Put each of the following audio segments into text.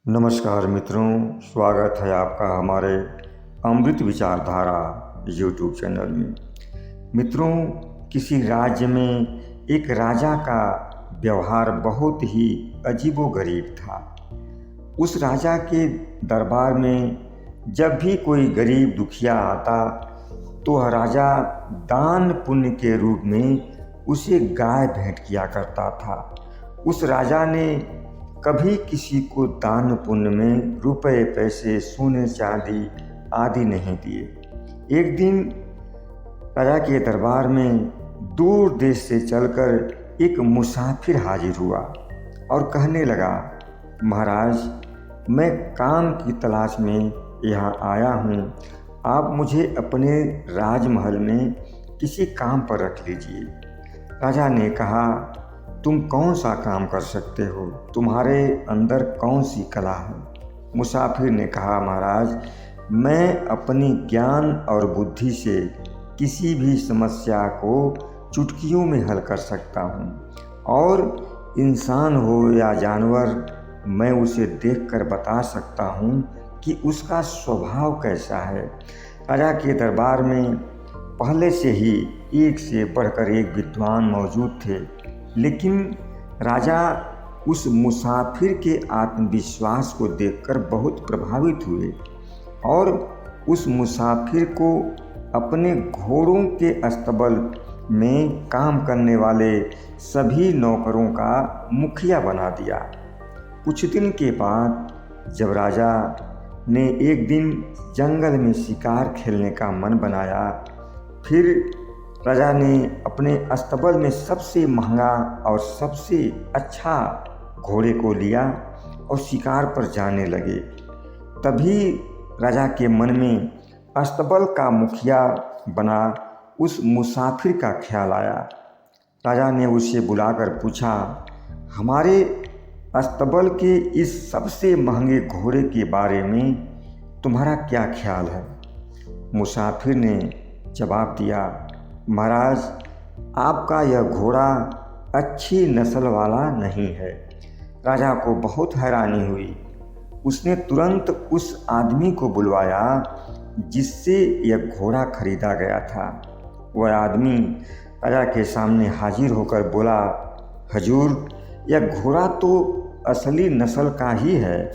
नमस्कार मित्रों, स्वागत है आपका हमारे अमृत विचारधारा यूट्यूब चैनल में। मित्रों, किसी राज्य में एक राजा का व्यवहार बहुत ही अजीबोगरीब था। उस राजा के दरबार में जब भी कोई गरीब दुखिया आता तो वह राजा दान पुण्य के रूप में उसे गाय भेंट किया करता था। उस राजा ने कभी किसी को दान पुण्य में रुपए पैसे सोने चांदी आदि नहीं दिए। एक दिन राजा के दरबार में दूर देश से चलकर एक मुसाफिर हाजिर हुआ और कहने लगा, महाराज, मैं काम की तलाश में यहाँ आया हूँ। आप मुझे अपने राजमहल में किसी काम पर रख लीजिए। राजा ने कहा, तुम कौन सा काम कर सकते हो? तुम्हारे अंदर कौन सी कला है? मुसाफिर ने कहा, महाराज, मैं अपनी ज्ञान और बुद्धि से किसी भी समस्या को चुटकियों में हल कर सकता हूँ और इंसान हो या जानवर, मैं उसे देखकर बता सकता हूँ कि उसका स्वभाव कैसा है। राजा के दरबार में पहले से ही एक से बढ़कर एक विद्वान मौजूद थे, लेकिन राजा उस मुसाफिर के आत्मविश्वास को देखकर बहुत प्रभावित हुए और उस मुसाफिर को अपने घोड़ों के अस्तबल में काम करने वाले सभी नौकरों का मुखिया बना दिया। कुछ दिन के बाद जब राजा ने एक दिन जंगल में शिकार खेलने का मन बनाया, फिर राजा ने अपने अस्तबल में सबसे महंगा और सबसे अच्छा घोड़े को लिया और शिकार पर जाने लगे। तभी राजा के मन में अस्तबल का मुखिया बना उस मुसाफिर का ख्याल आया। राजा ने उसे बुलाकर पूछा, हमारे अस्तबल के इस सबसे महंगे घोड़े के बारे में तुम्हारा क्या ख्याल है? मुसाफिर ने जवाब दिया, महाराज, आपका यह घोड़ा अच्छी नस्ल वाला नहीं है। राजा को बहुत हैरानी हुई। उसने तुरंत उस आदमी को बुलवाया जिससे यह घोड़ा खरीदा गया था। वह आदमी राजा के सामने हाजिर होकर बोला, हजूर, यह घोड़ा तो असली नस्ल का ही है,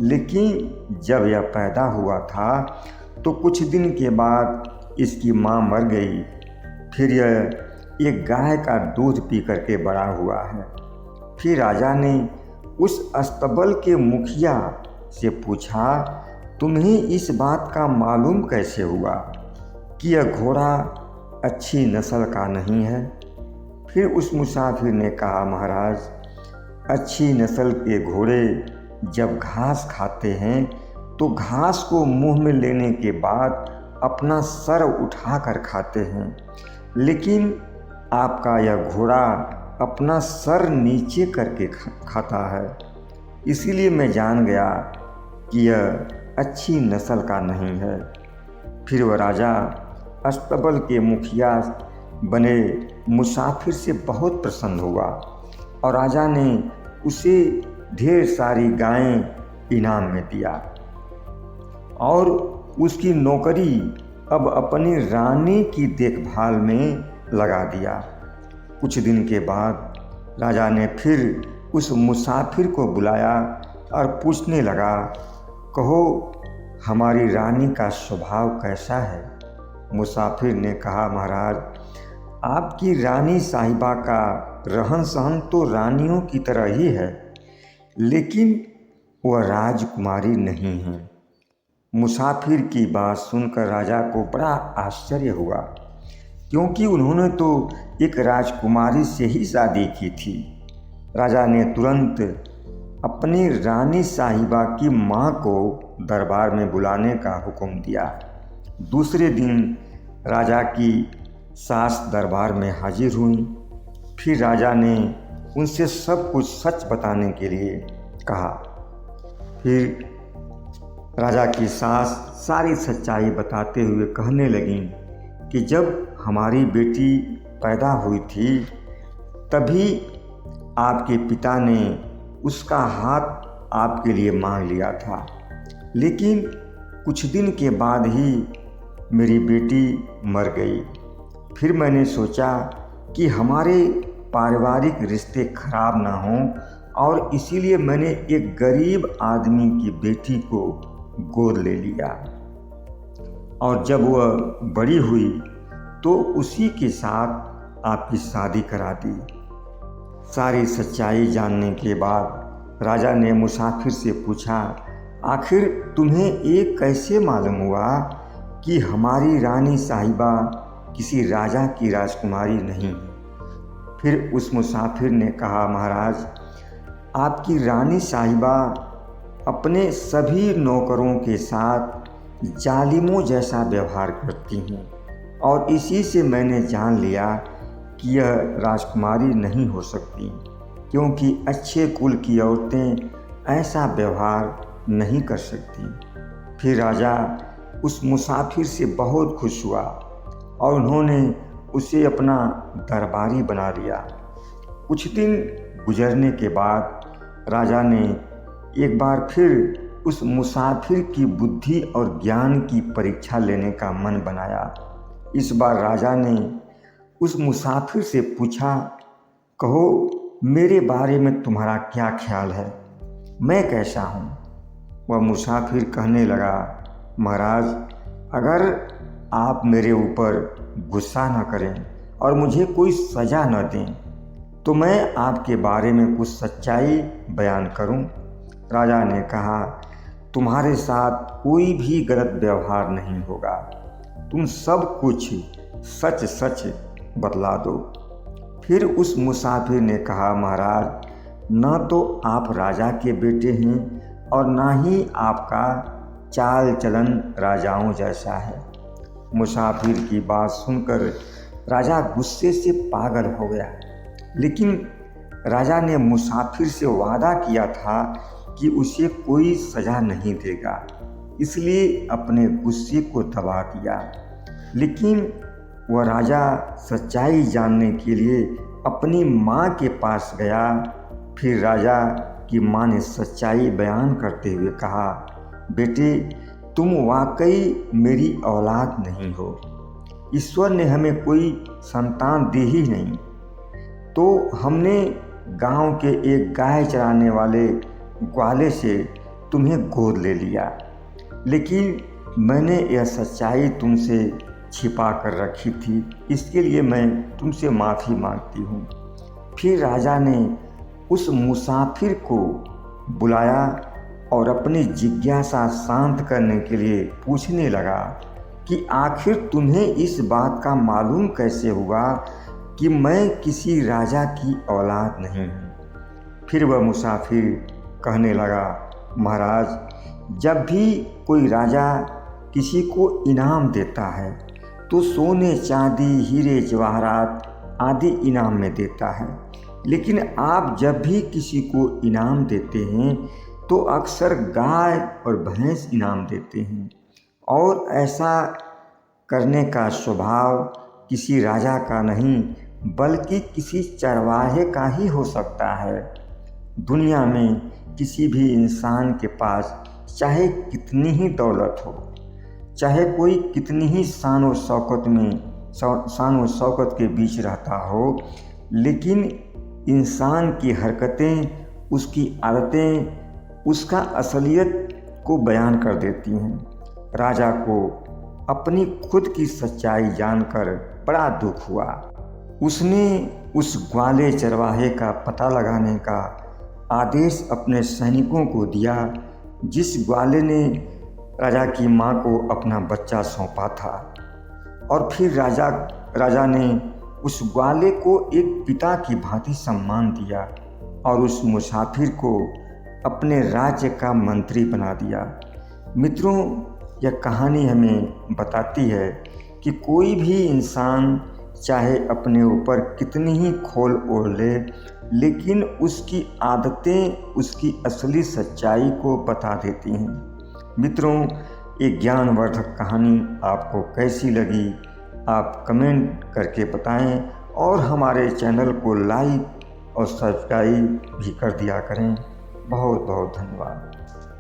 लेकिन जब यह पैदा हुआ था तो कुछ दिन के बाद इसकी माँ मर गई। फिर यह एक गाय का दूध पी करके बड़ा हुआ है। फिर राजा ने उस अस्तबल के मुखिया से पूछा, तुम्हें इस बात का मालूम कैसे हुआ कि यह घोड़ा अच्छी नस्ल का नहीं है? फिर उस मुसाफिर ने कहा, महाराज, अच्छी नस्ल के घोड़े जब घास खाते हैं तो घास को मुंह में लेने के बाद अपना सर उठाकर खाते हैं, लेकिन आपका यह घोड़ा अपना सर नीचे करके खाता है। इसीलिए मैं जान गया कि यह अच्छी नस्ल का नहीं है। फिर वह राजा अस्तबल के मुखिया बने मुसाफिर से बहुत प्रसन्न हुआ और राजा ने उसे ढेर सारी गायें इनाम में दिया और उसकी नौकरी अब अपनी रानी की देखभाल में लगा दिया। कुछ दिन के बाद राजा ने फिर उस मुसाफिर को बुलाया और पूछने लगा, कहो, हमारी रानी का स्वभाव कैसा है? मुसाफिर ने कहा, महाराज, आपकी रानी साहिबा का रहन सहन तो रानियों की तरह ही है, लेकिन वह राजकुमारी नहीं है। मुसाफिर की बात सुनकर राजा को बड़ा आश्चर्य हुआ, क्योंकि उन्होंने तो एक राजकुमारी से ही शादी की थी। राजा ने तुरंत अपनी रानी साहिबा की माँ को दरबार में बुलाने का हुक्म दिया। दूसरे दिन राजा की सास दरबार में हाजिर हुई। फिर राजा ने उनसे सब कुछ सच बताने के लिए कहा। फिर राजा की सास सारी सच्चाई बताते हुए कहने लगी कि जब हमारी बेटी पैदा हुई थी तभी आपके पिता ने उसका हाथ आपके लिए मांग लिया था, लेकिन कुछ दिन के बाद ही मेरी बेटी मर गई। फिर मैंने सोचा कि हमारे पारिवारिक रिश्ते खराब ना हों, और इसीलिए मैंने एक गरीब आदमी की बेटी को गोद ले लिया। और जब वह बड़ी हुई तो उसी के साथ आपकी शादी करा दी। सारी सच्चाई जानने के बाद राजा ने मुसाफिर से पूछा, आखिर तुम्हें ये कैसे मालूम हुआ कि हमारी रानी साहिबा किसी राजा की राजकुमारी नहीं? फिर उस मुसाफिर ने कहा, महाराज, आपकी रानी साहिबा अपने सभी नौकरों के साथ जालिमों जैसा व्यवहार करती हैं, और इसी से मैंने जान लिया कि यह राजकुमारी नहीं हो सकती, क्योंकि अच्छे कुल की औरतें ऐसा व्यवहार नहीं कर सकती। फिर राजा उस मुसाफिर से बहुत खुश हुआ और उन्होंने उसे अपना दरबारी बना लिया। कुछ दिन गुजरने के बाद राजा ने एक बार फिर उस मुसाफिर की बुद्धि और ज्ञान की परीक्षा लेने का मन बनाया। इस बार राजा ने उस मुसाफिर से पूछा, कहो, मेरे बारे में तुम्हारा क्या ख्याल है, मैं कैसा हूँ? वह मुसाफिर कहने लगा, महाराज, अगर आप मेरे ऊपर गुस्सा न करें और मुझे कोई सज़ा न दें तो मैं आपके बारे में कुछ सच्चाई बयान करूं। राजा ने कहा, तुम्हारे साथ कोई भी गलत व्यवहार नहीं होगा, तुम सब कुछ सच सच बतला दो। फिर उस मुसाफिर ने कहा, महाराज, न तो आप राजा के बेटे हैं और ना ही आपका चाल चलन राजाओं जैसा है। मुसाफिर की बात सुनकर राजा गुस्से से पागल हो गया, लेकिन राजा ने मुसाफिर से वादा किया था कि उसे कोई सज़ा नहीं देगा, इसलिए अपने गुस्से को दबा दिया। लेकिन वह राजा सच्चाई जानने के लिए अपनी माँ के पास गया। फिर राजा की माँ ने सच्चाई बयान करते हुए कहा, बेटे, तुम वाकई मेरी औलाद नहीं हो, ईश्वर ने हमें कोई संतान दी ही नहीं, तो हमने गांव के एक गाय चराने वाले ग्वाले से तुम्हें गोद ले लिया, लेकिन मैंने यह सच्चाई तुमसे छिपा कर रखी थी, इसके लिए मैं तुमसे माफ़ी मांगती हूँ। फिर राजा ने उस मुसाफिर को बुलाया और अपनी जिज्ञासा शांत करने के लिए पूछने लगा कि आखिर तुम्हें इस बात का मालूम कैसे हुआ कि मैं किसी राजा की औलाद नहीं हूँ। फिर वह मुसाफिर कहने लगा, महाराज, जब भी कोई राजा किसी को इनाम देता है तो सोने, चांदी, हीरे, जवाहरात आदि इनाम में देता है, लेकिन आप जब भी किसी को इनाम देते हैं तो अक्सर गाय और भैंस इनाम देते हैं, और ऐसा करने का स्वभाव किसी राजा का नहीं बल्कि किसी चरवाहे का ही हो सकता है। दुनिया में किसी भी इंसान के पास चाहे कितनी ही दौलत हो, चाहे कोई कितनी ही शान और शौकत के बीच रहता हो, लेकिन इंसान की हरकतें, उसकी आदतें उसका असलियत को बयान कर देती हैं। राजा को अपनी खुद की सच्चाई जानकर बड़ा दुख हुआ। उसने उस ग्वाले चरवाहे का पता लगाने का आदेश अपने सैनिकों को दिया, जिस ग्वाले ने राजा की माँ को अपना बच्चा सौंपा था। और फिर राजा ने उस ग्वाले को एक पिता की भांति सम्मान दिया और उस मुसाफिर को अपने राज्य का मंत्री बना दिया। मित्रों, यह कहानी हमें बताती है कि कोई भी इंसान चाहे अपने ऊपर कितनी ही खोल ओढ़ ले, लेकिन उसकी आदतें उसकी असली सच्चाई को बता देती हैं। मित्रों, ये ज्ञानवर्धक कहानी आपको कैसी लगी आप कमेंट करके बताएं, और हमारे चैनल को लाइक और सब्सक्राइब भी कर दिया करें। बहुत बहुत धन्यवाद।